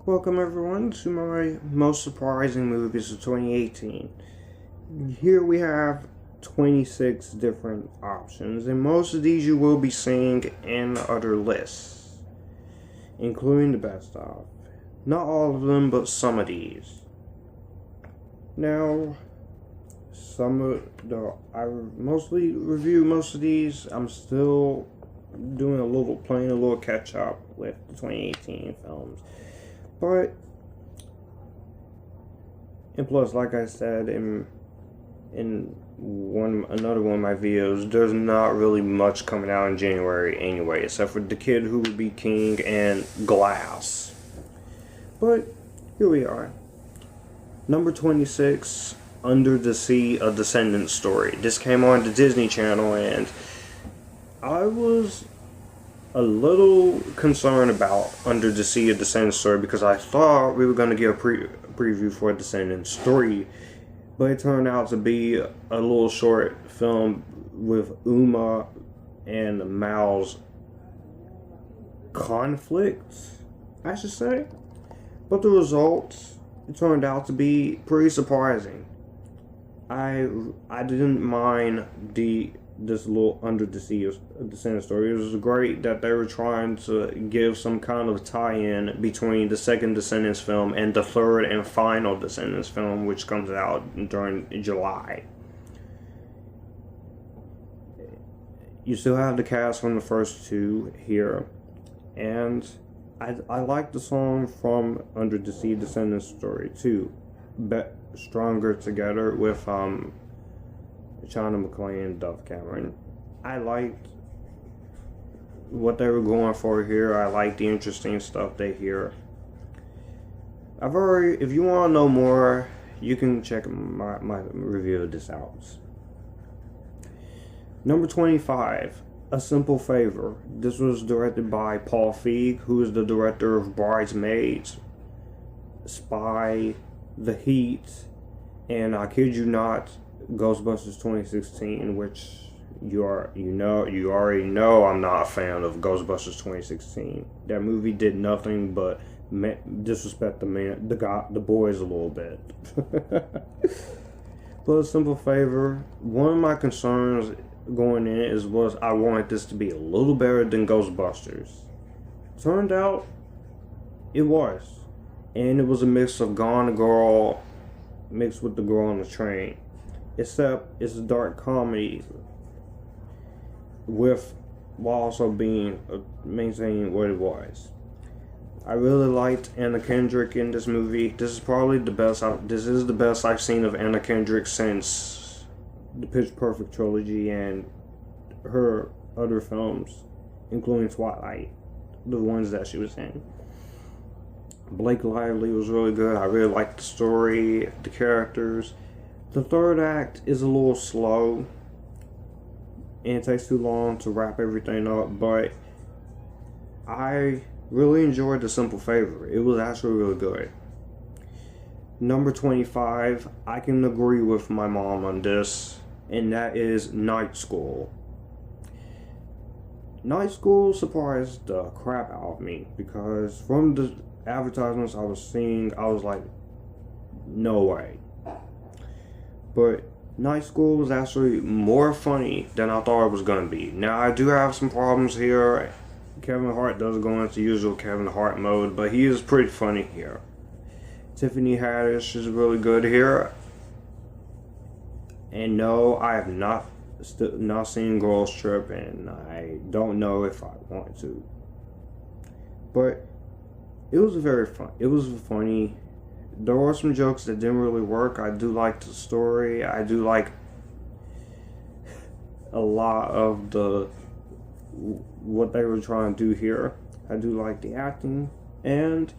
Welcome everyone to my most surprising movies of 2018. Here we have 26 different options, and most of these you will be seeing in other lists, including the best of. Not all of them, but some of these. Now, I mostly review most of these. I'm still playing a little catch up with the 2018 films. But, and plus, like I said in another one of my videos, there's not really much coming out in January anyway, except for The Kid Who Would Be King and Glass. But here we are. Number 26, Under the Sea, a Descendants story. This came on the Disney Channel, and I was a little concerned about Under the Sea, a Descendants story, because I thought we were going to get a preview for Descendants 3, but it turned out to be a little short film with Uma and Mal's conflict, I should say. But the results, it turned out to be pretty surprising. I didn't mind this little Under the Sea Descendants story. It was great that they were trying to give some kind of tie-in between the second Descendants film and the third and final Descendants film, which comes out during July. You still have the cast from the first two here, and I like the song from Under the Sea Descendants story too. Stronger Together with China McClain and Duff Cameron. I liked what they were going for here. I like the interesting stuff they hear. If you want to know more, you can check my review of this out. Number 25, A Simple Favor. This was directed by Paul Feig, who is the director of Bridesmaids, Spy, The Heat, and I kid you not, Ghostbusters 2016, which you already know I'm not a fan of Ghostbusters 2016. That movie did nothing but disrespect the boys a little bit. But A Simple Favor, one of my concerns going in was I wanted this to be a little better than Ghostbusters. Turned out it was, and it was a mix of Gone Girl mixed with The Girl on the Train. Except it's a dark comedy while also maintaining what it was. I really liked Anna Kendrick in this movie. This is probably the best. This is the best I've seen of Anna Kendrick since the Pitch Perfect trilogy and her other films, including Twilight, the ones that she was in. Blake Lively was really good. I really liked the story, the characters. The third act is a little slow, and it takes too long to wrap everything up, but I really enjoyed The Simple Favor. It was actually really good. Number 25, I can agree with my mom on this, and that is Night School. Night School surprised the crap out of me, because from the advertisements I was seeing, I was like, no way. But Night School was actually more funny than I thought it was going to be. Now, I do have some problems here. Kevin Hart does go into usual Kevin Hart mode, but he is pretty funny here. Tiffany Haddish is really good here. And no, I have not seen Girls Trip, and I don't know if I want to. But it was funny. There were some jokes that didn't really work. I do like the story. I do like a lot of what they were trying to do here. I do like the acting. And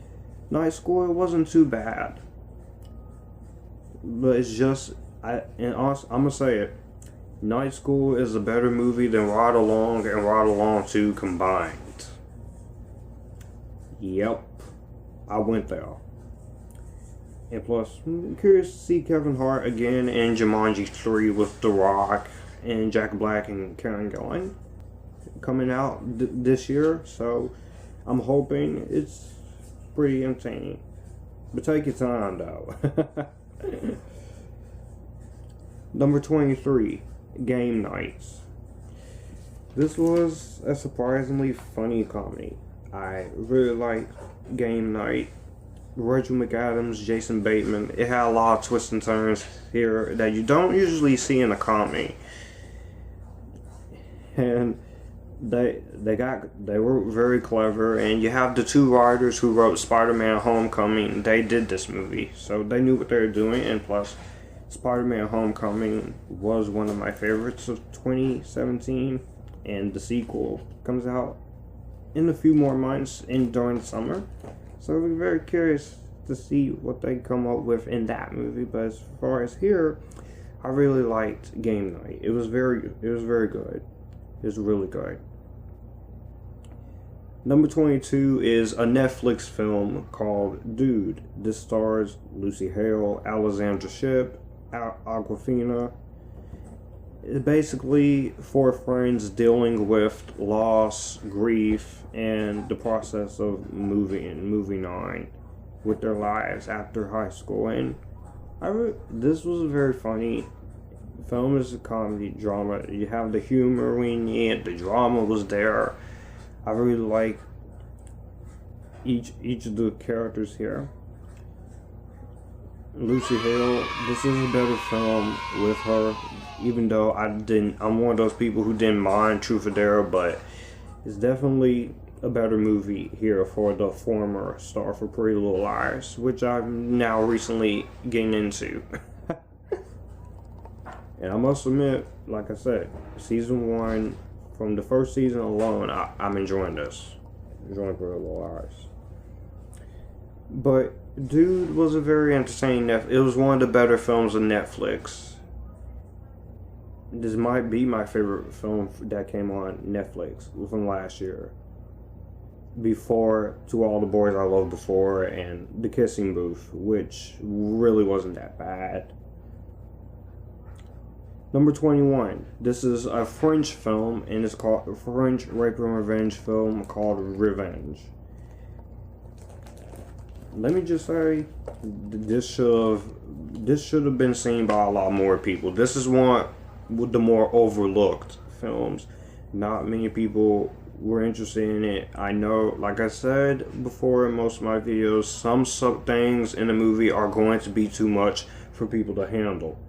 Night School, it wasn't too bad. But it's just, I'm going to say it. Night School is a better movie than Ride Along and Ride Along 2 combined. Yep. I went there. And plus, I'm curious to see Kevin Hart again in Jumanji 3 with The Rock and Jack Black and Karen Gillan coming out this year. So I'm hoping it's pretty entertaining. But take your time, though. Number 23, Game Nights. This was a surprisingly funny comedy. I really liked Game Night. Rachel McAdams, Jason Bateman. It had a lot of twists and turns here that you don't usually see in a comedy. And they were very clever, and you have the two writers who wrote Spider-Man Homecoming. They did this movie, so they knew what they were doing, and plus Spider-Man Homecoming was one of my favorites of 2017, and the sequel comes out in a few more months during the summer. So we're very curious to see what they come up with in that movie. But as far as here, I really liked Game Night. It was very good. It was really good. Number 22 is a Netflix film called Dude. This stars Lucy Hale, Alexandra Shipp, Aquafina. It's basically four friends dealing with loss, grief, and the process of moving on with their lives after high school. And this was a very funny film. Is a comedy drama. You have the humor we need. The drama was there. I really like each of the characters here. Lucy Hale, this is a better film with her, even though I'm one of those people who didn't mind Truth or Dare, but it's definitely a better movie here for the former star for Pretty Little Liars, which I'm now recently getting into. And I must admit, like I said, season 1, from the first season alone, I'm enjoying this. Enjoying Pretty Little Liars. But Dude was a very entertaining. It was one of the better films of Netflix. This might be my favorite film that came on Netflix from last year. Before To All the Boys I Loved Before and The Kissing Booth, which really wasn't that bad. Number 21. This is a French film, and it's called a French rape and revenge film called Revenge. Let me just say, this should have been seen by a lot more people. This is one of the more overlooked films. Not many people were interested in it. I know, like I said before in most of my videos, some things in the movie are going to be too much for people to handle,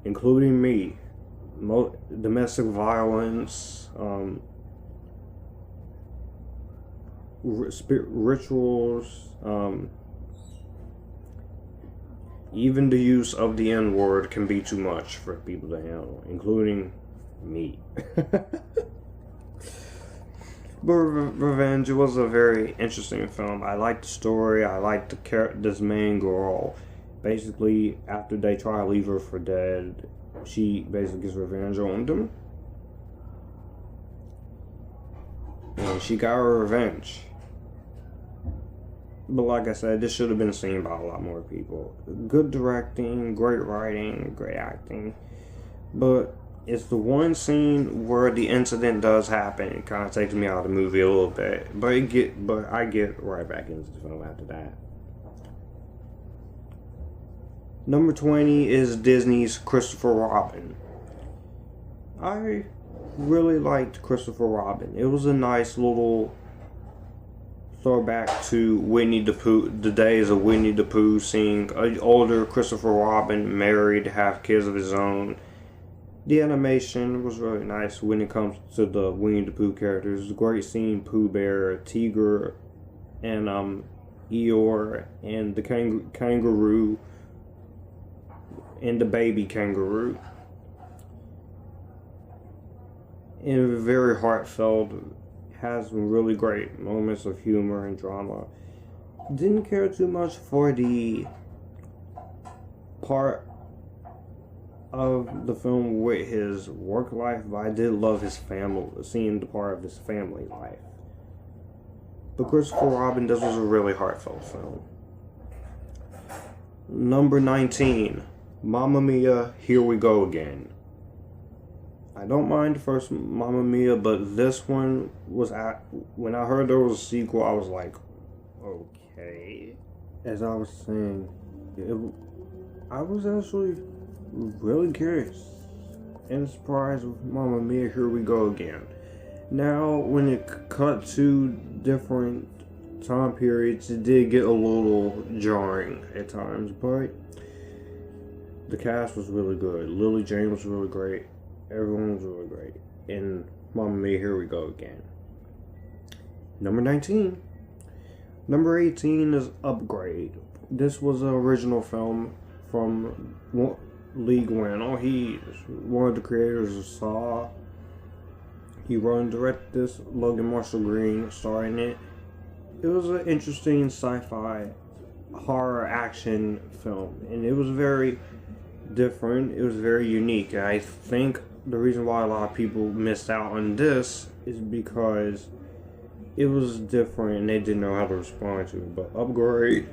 including me. Domestic violence, rituals, even the use of the N-word can be too much for people to handle, including me. But Revenge was a very interesting film. I liked the story. I liked this main girl. Basically, after they try to leave her for dead, she basically gets revenge on them. And she got her revenge. But like I said, this should have been seen by a lot more people. Good directing, great writing, great acting. But it's the one scene where the incident does happen. It kind of takes me out of the movie a little bit. But I get right back into the film after that. Number 20 is Disney's Christopher Robin. I really liked Christopher Robin. It was a nice little throwback to Winnie the Pooh, the days of Winnie the Pooh, seeing an older Christopher Robin, married, have kids of his own. The animation was really nice when it comes to the Winnie the Pooh characters. It was great seeing Pooh Bear, Tigger, and Eeyore, and the kangaroo, and the baby kangaroo. And very heartfelt. Has some really great moments of humor and drama. Didn't care too much for the part of the film with his work life, but I did love his family, seeing the part of his family life. But Christopher Robin, this was a really heartfelt film. Number 19, Mamma Mia, Here We Go Again. I don't mind the first Mamma Mia, but this one was when I heard there was a sequel, I was like, Okay. As I was saying, I was actually really curious and surprised with Mamma Mia, Here We Go Again. Now, when it cut to different time periods, it did get a little jarring at times, but the cast was really good. Lily James was really great. Everyone was really great. And Mamma Mia, Here We Go Again. Number 19. Number 18 is Upgrade. This was an original film from Lee Guano. He's one of the creators of Saw. He wrote and directed this. Logan Marshall Green starred in it. It was an interesting sci-fi horror action film, and it was very different. It was very unique. I think the reason why a lot of people missed out on this is because it was different and they didn't know how to respond to it. But Upgrade,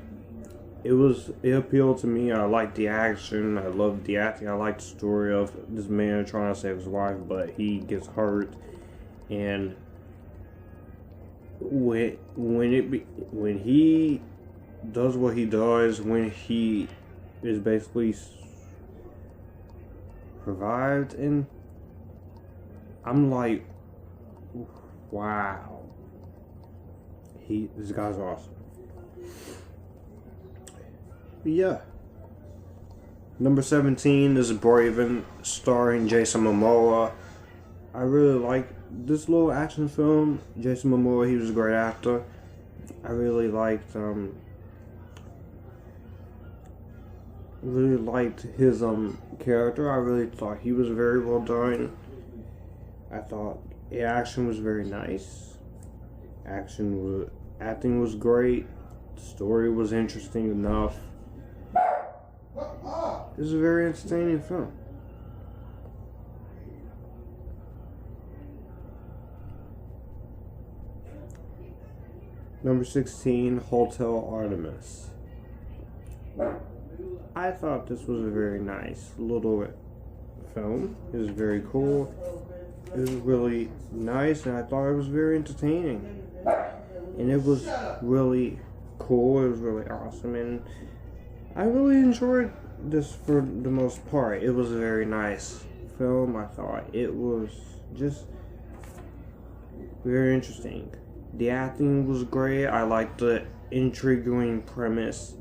it appealed to me. I liked the action. I loved the acting. I liked the story of this man trying to save his wife, but he gets hurt. And when he does what he does, when he is basically revived, and I'm like, wow, this guy's awesome. But yeah, number 17 is Braven, starring Jason Momoa. I really like this little action film. Jason Momoa, he was a great actor. I really liked his character. I really thought he was very well done. I thought the action was very nice. Acting was great. The story was interesting enough. It was a very entertaining film. Number 16, Hotel Artemis. I thought this was a very nice little film. It was very cool. It was really nice, and I thought it was very entertaining. And it was really cool. It was really awesome, and I really enjoyed this for the most part. It was a very nice film. I thought it was just very interesting. The acting was great. I liked the intriguing premise.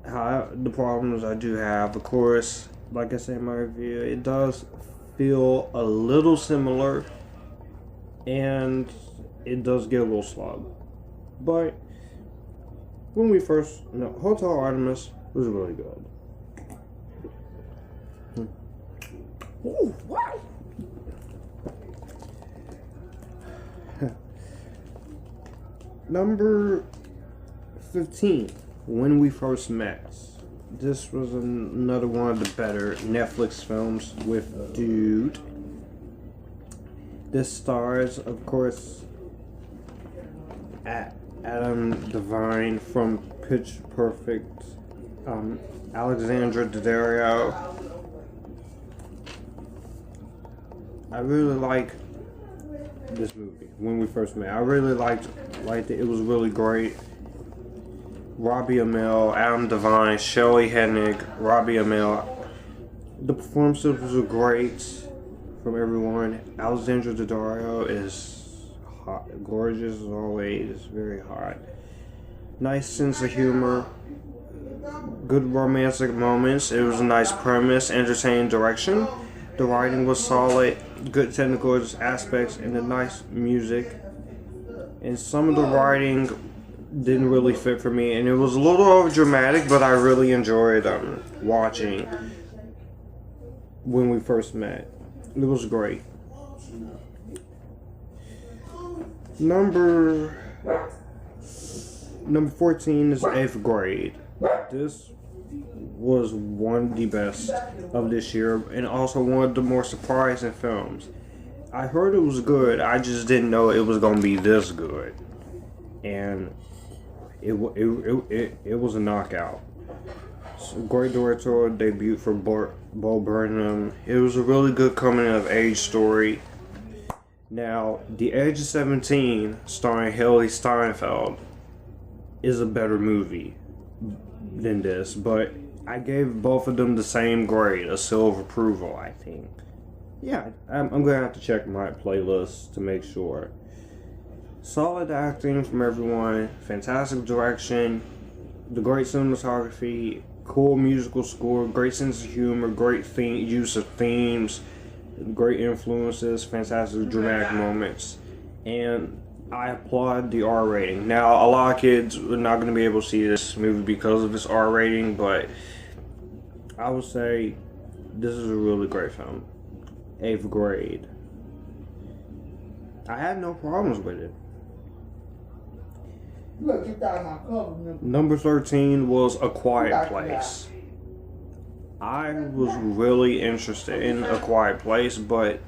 The problems I do have, of course, like I said in my review, it does feel a little similar, and it does get a little slow. But Hotel Artemis was really good. Ooh, wow. Number 15, When We First Met. This was another one of the better Netflix films with Dude. This stars, of course, Adam Devine from Pitch Perfect, Alexandra Daddario. I really like this movie, When We First Met. I really liked it. It was really great. Robbie Amell, Adam Devine, Shelley Hennig, Robbie Amell. The performances were great from everyone. Alexandra Daddario is hot, gorgeous as always, very hot. Nice sense of humor, good romantic moments. It was a nice premise, entertaining direction. The writing was solid, good technical aspects, and the nice music. And some of the writing didn't really fit for me, and it was a little over dramatic, but I really enjoyed watching When We First Met. It was great. Number 14 is 8th Grade. This was one of the best of this year, and also one of the more surprising films. I heard it was good, I just didn't know it was going to be this good. And it was a knockout. It's a great directorial debut for Bo Burnham. It was a really good coming of age story. Now, The Age of 17, starring Haley Steinfeld. is a better movie than this, but I gave both of them the same grade, a seal of approval, I think. Yeah, I'm going to have to check my playlist to make sure. Solid acting from everyone, fantastic direction, the great cinematography, cool musical score, great sense of humor, great use of themes, great influences, fantastic dramatic moments, and I applaud the R rating. Now, a lot of kids are not going to be able to see this movie because of its R rating, but I would say this is a really great film. 8th grade. I had no problems with it. Number 13 was A Quiet Place. I was really interested in A Quiet Place, but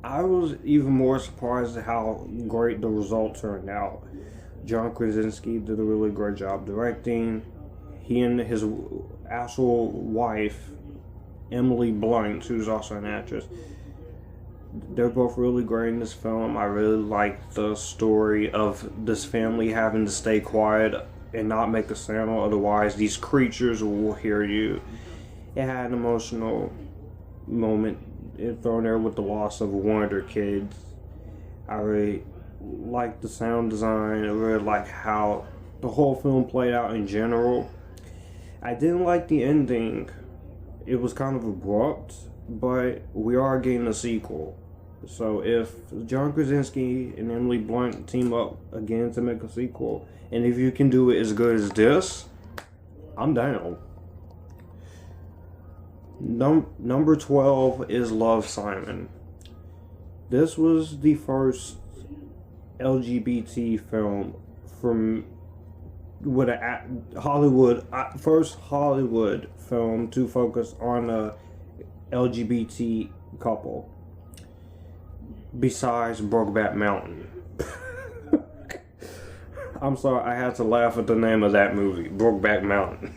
I was even more surprised at how great the result turned out. John Krasinski did a really great job directing. He and his actual wife, Emily Blunt, who's also an actress, they're both really great in this film. I really like the story of this family having to stay quiet and not make a sound, otherwise these creatures will hear you. It had an emotional moment thrown there with the loss of one of their kids. I really liked the sound design. I really liked how the whole film played out in general. I didn't like the ending. It was kind of abrupt, but we are getting a sequel. So if John Krasinski and Emily Blunt team up again to make a sequel, and if you can do it as good as this, I'm down. Number 12 is Love, Simon. This was the first LGBT film from with a first Hollywood film to focus on a LGBT couple. Besides Brokeback Mountain. I'm sorry, I had to laugh at the name of that movie, Brokeback Mountain.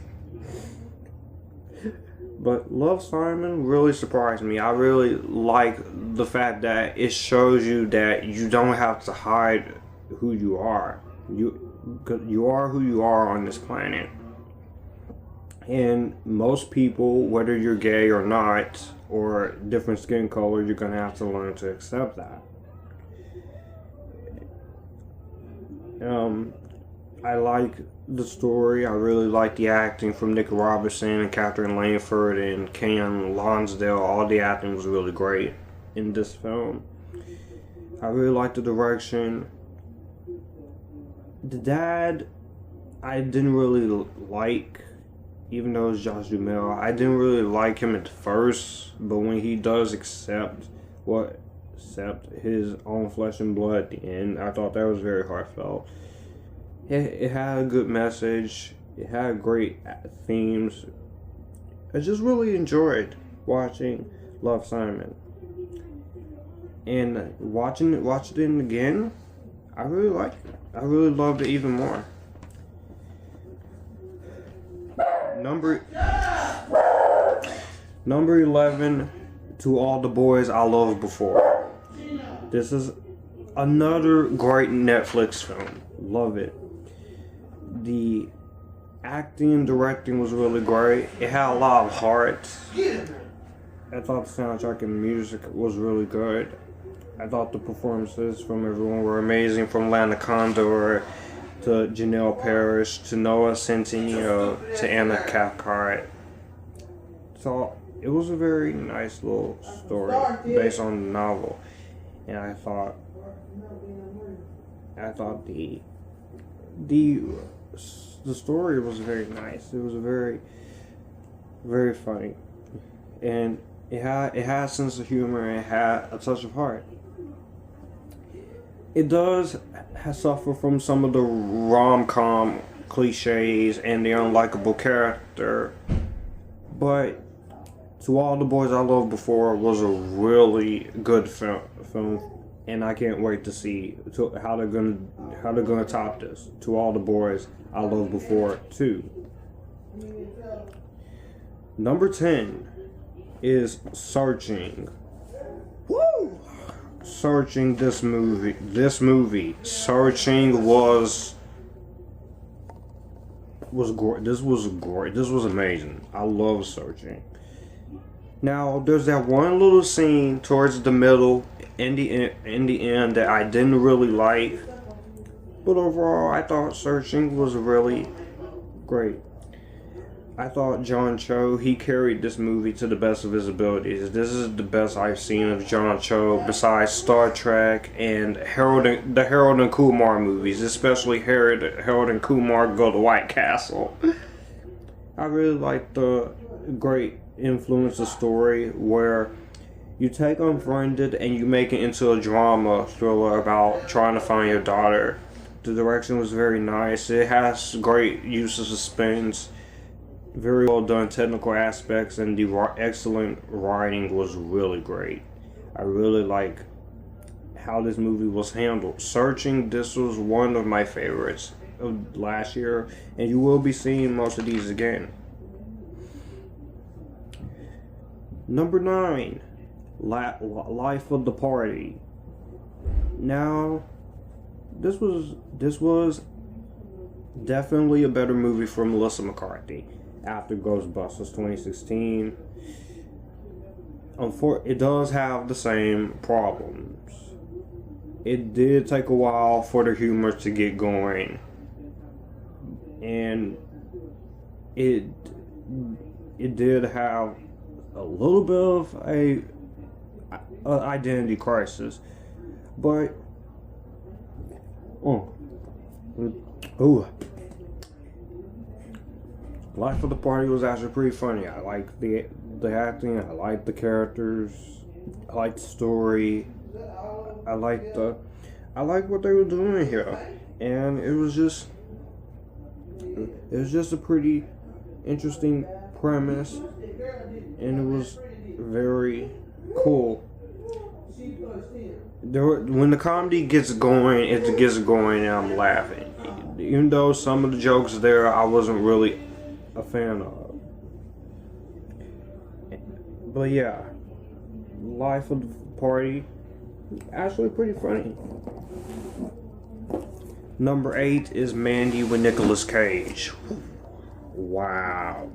But Love, Simon really surprised me. I really like the fact that it shows you that you don't have to hide who you are. You are who you are on this planet. And most people, whether you're gay or not, or different skin color, you're going to have to learn to accept that. I like the story. I really like the acting from Nick Robinson and Catherine Langford and Ken Lonsdale. All the acting was really great in this film. I really like the direction. The dad, I didn't really like, even though it's Josh Duhamel. I didn't really like him at first, but when he does accept his own flesh and blood at the end, I thought that was very heartfelt. It had a good message. It had great themes. I just really enjoyed watching Love, Simon. And watching it again, I really liked it. I really loved it even more. Number 11, To All the Boys I Loved Before. This is another great Netflix film. Love it. The acting and directing was really great. It had a lot of heart. I thought the soundtrack and the music was really good. I thought the performances from everyone were amazing, from Lana Condor to Janelle Parrish to Noah Centineo to Anna Cathcart. So it was a very nice little story based on the novel, and I thought the story was very nice. It was very, very funny, and it had a sense of humor and it had a touch of heart. It does suffer from some of the rom-com cliches and the unlikable character, but To All the Boys I Loved Before was a really good film, and I can't wait to see how they're gonna top this. To All the Boys I Loved Before 2. Number 10 is Searching. Woo! Searching, this movie, Searching was was great. This was great. This was amazing. I love Searching. Now, there's that one little scene towards the middle, in the end, that I didn't really like. But overall, I thought Searching was really great. I thought John Cho, he carried this movie to the best of his abilities. This is the best I've seen of John Cho besides Star Trek and the Harold and Kumar movies, especially Harold and Kumar Go to White Castle. I really like the great influencer story where you take Unfriended and you make it into a drama thriller about trying to find your daughter. The direction was very nice. It has great use of suspense. Very well done technical aspects, and the excellent writing was really great. I really like how this movie was handled. Searching, this was one of my favorites of last year, and you will be seeing most of these again. Number 9, Life of the Party. Now, this was definitely a better movie for Melissa McCarthy. After Ghostbusters 2016. It does have the same problems. It did take a while for the humor to get going. And it did have a little bit of a identity crisis. But Life of the Party was actually pretty funny. I liked the acting. I liked the characters. I liked the story. I liked what they were doing here, and it was just a pretty interesting premise, and it was very cool. When the comedy gets going, it gets going, and I'm laughing. Even though some of the jokes there I wasn't really a fan of. But yeah, Life of the Party, actually pretty funny. Number 8 is Mandy with Nicolas Cage. Wow.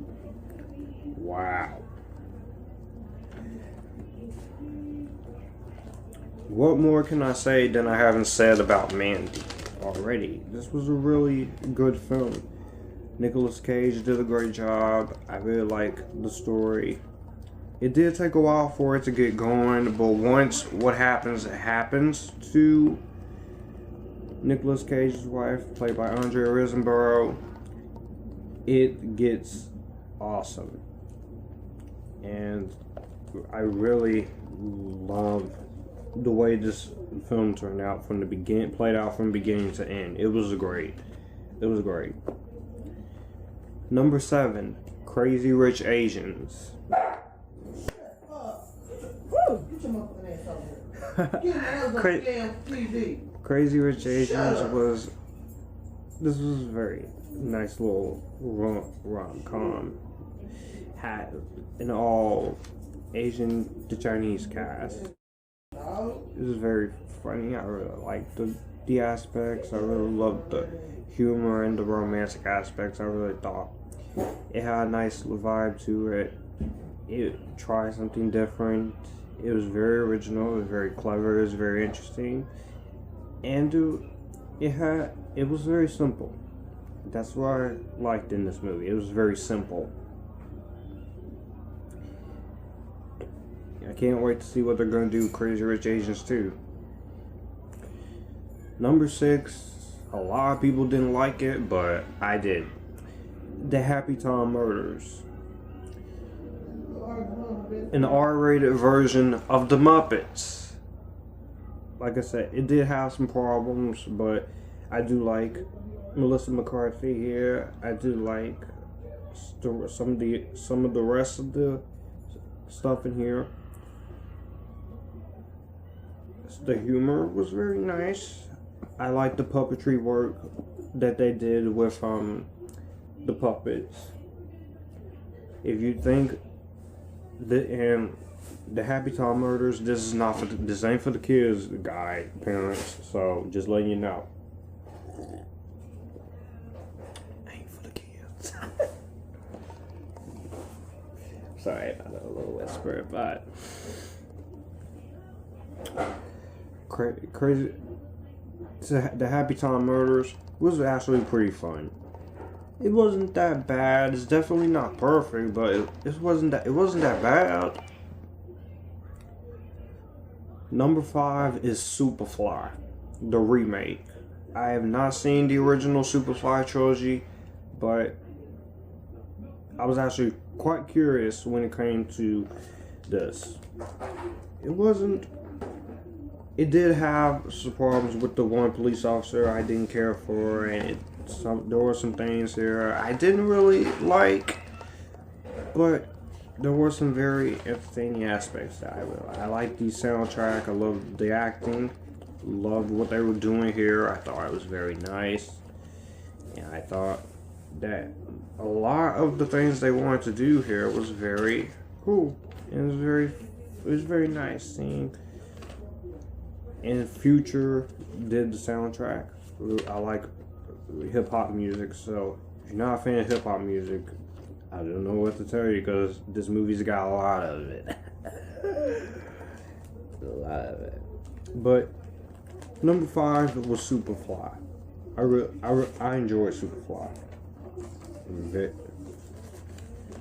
What more can I say than I haven't said about Mandy already? This was a really good film. Nicolas Cage did a great job. I really like the story. It did take a while for it to get going, but once what happens to Nicolas Cage's wife, played by Andrea Riseborough, it gets awesome. And I really love the way this film turned out from the beginning, played out from beginning to end. It was great. Number 7, Crazy Rich Asians. Crazy Rich Asians was very nice little rom-com. Had an all Asian to Chinese cast. It was very funny. I really liked the aspects. I really loved the humor and the romantic aspects. I really thought it had a nice vibe to it. It tried something different. It was very original. It was very clever. It was very interesting, and it was very simple. That's what I liked in this movie. It was very simple. I can't wait to see what they're going to do with Crazy Rich Asians 2. Number 6, a lot of people didn't like it, but I did. The Happytime Murders. An R-rated version of The Muppets. Like I said, it did have some problems, but I do like Melissa McCarthy here. I do like some of the rest of the stuff in here. The humor was very nice. I like the puppetry work that they did with the puppets. If you think the Happytime Murders, this ain't for the kids, parents. So just letting you know, ain't for the kids. sorry about a little whisper, but crazy. The Happytime Murders was actually pretty fun. It wasn't that bad. It's definitely not perfect, but it wasn't that bad. Number 5 is Superfly, the remake. I have not seen the original Superfly trilogy, but I was actually quite curious when it came to this. It did have some problems with the one police officer I didn't care for, and there were some things there I didn't really like, but there were some very entertaining aspects that I liked the soundtrack. I loved the acting, loved what they were doing here. I thought it was very nice, and I thought that a lot of the things they wanted to do here was very cool. It was very nice seeing. And Future did the soundtrack. I like hip hop music, so if you're not a fan of hip hop music, I don't know what to tell you, because this movie's got a lot of it. A lot of it. But number 5 was Superfly. I enjoyed Superfly.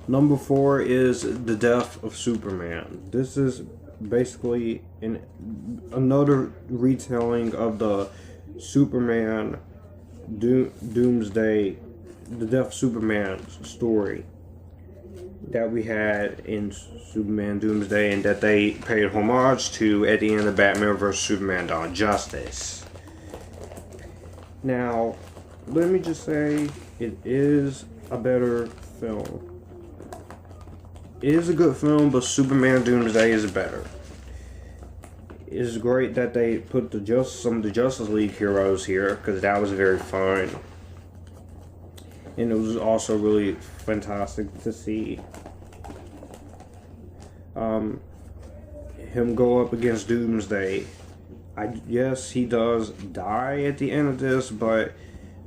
Number 4 is The Death of Superman. This is basically another retelling of the Superman Doomsday, the Death of Superman story that we had in Superman Doomsday, and that they paid homage to at the end of Batman vs. Superman Dawn of Justice. Now, let me just say, it is a better film. It is a good film, but Superman Doomsday is better. It's great that they put some of the Justice League heroes here, because that was very fun. And it was also really fantastic to see him go up against Doomsday. Yes, he does die at the end of this, but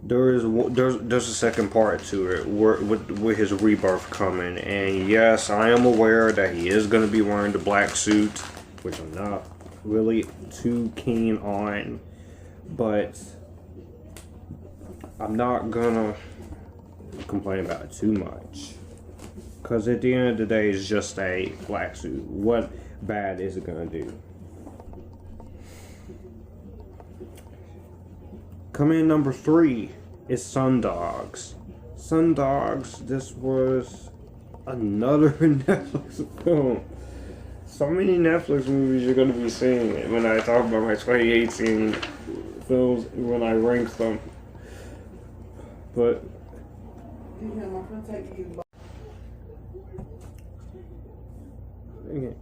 there's a second part to it with his rebirth coming. And yes, I am aware that he is going to be wearing the black suit, which I'm not really too keen on, but I'm not gonna complain about it too much, because at the end of the day, it's just a black suit. What bad is it gonna do? Coming in number 3 is Sundogs. Sundogs, this was another Netflix film. So many Netflix movies you're going to be seeing when I talk about my 2018 films, when I rank them. But okay.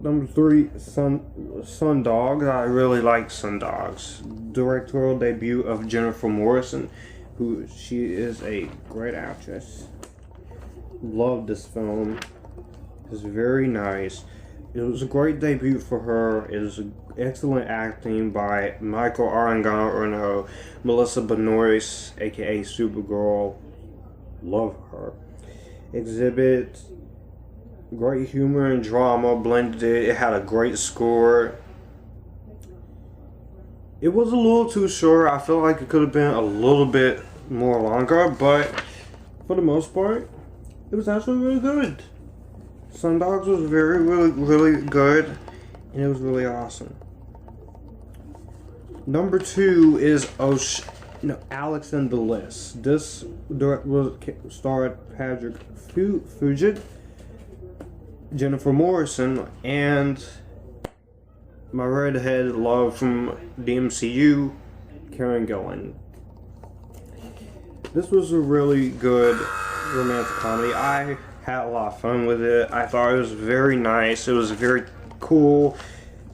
Number 3, Sundogs. I really like Sundogs. Directorial debut of Jennifer Morrison, she is a great actress. Love this film. It's very nice. It was a great debut for her. It was excellent acting by Michael Arengano, Melissa Benoist, aka Supergirl. Love her. Exhibit. Great humor and drama blended it. It had a great score. It was a little too short. I feel like it could have been a little bit more longer, but for the most part, it was actually really good. Sundogs was really good, and it was really awesome. Number 2 is Alex and the List. This starred Patrick Fugit, Jennifer Morrison, and my redhead love from the MCU, Karen Gillan. This was a really good romantic comedy. I had a lot of fun with it. I thought it was very nice. It was very cool.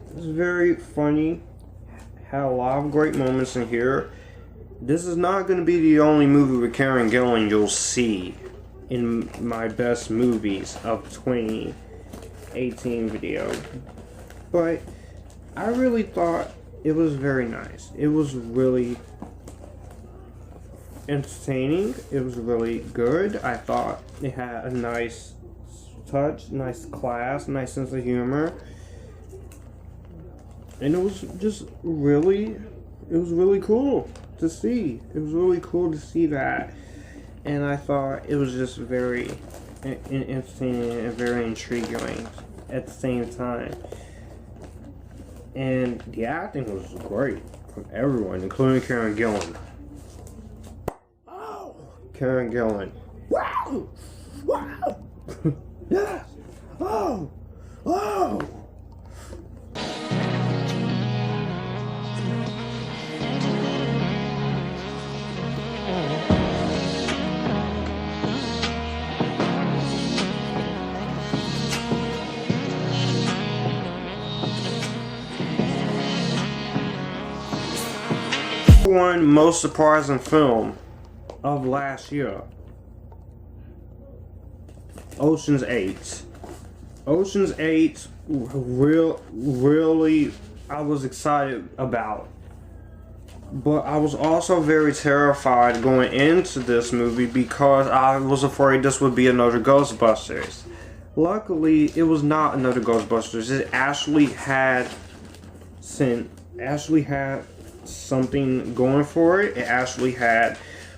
It was very funny. Had a lot of great moments in here. This is not going to be the only movie with Karen Gillan you'll see in my best movies of 2018 video. But I really thought it was very nice. It was really entertaining. It was really good. I thought it had a nice touch, nice class, nice sense of humor. And it was just really, it was really cool to see. It was really cool to see that. And I thought it was just very interesting and very intriguing at the same time. And the acting was great from everyone, including Karen Gillan. Oh! Karen Gillan. Wow! Wow! Yes! Oh! Oh! One most surprising film of last year, Ocean's 8. Ocean's 8 really I was excited about, but I was also very terrified going into this movie because I was afraid this would be another Ghostbusters. Luckily, it was not another Ghostbusters. It actually had something going for it. It actually had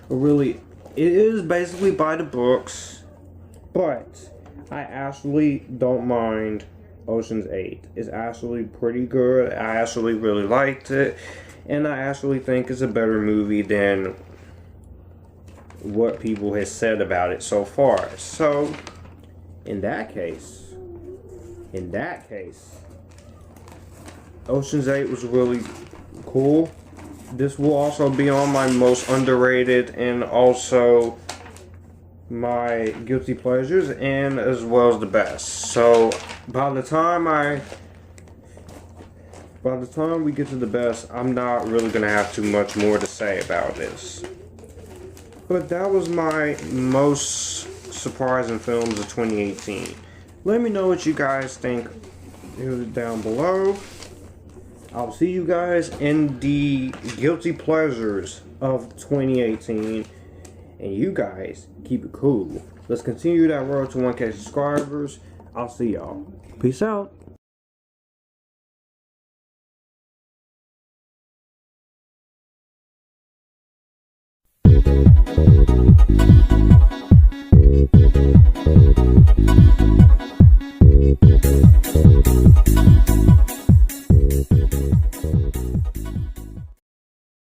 it is basically by the books, but I actually don't mind Ocean's 8. It's actually pretty good. I actually really liked it, and I actually think it's a better movie than what people have said about it so far. So in that case, Ocean's 8 was really cool. This will also be on my most underrated and also my guilty pleasures, and as well as the best. So by the time we get to the best, I'm not really gonna have too much more to say about this. But that was my most surprising films of 2018. Let me know what you guys think down below. I'll see you guys in the guilty pleasures of 2018. And you guys keep it cool. Let's continue that road to 1K subscribers. I'll see y'all. Peace out.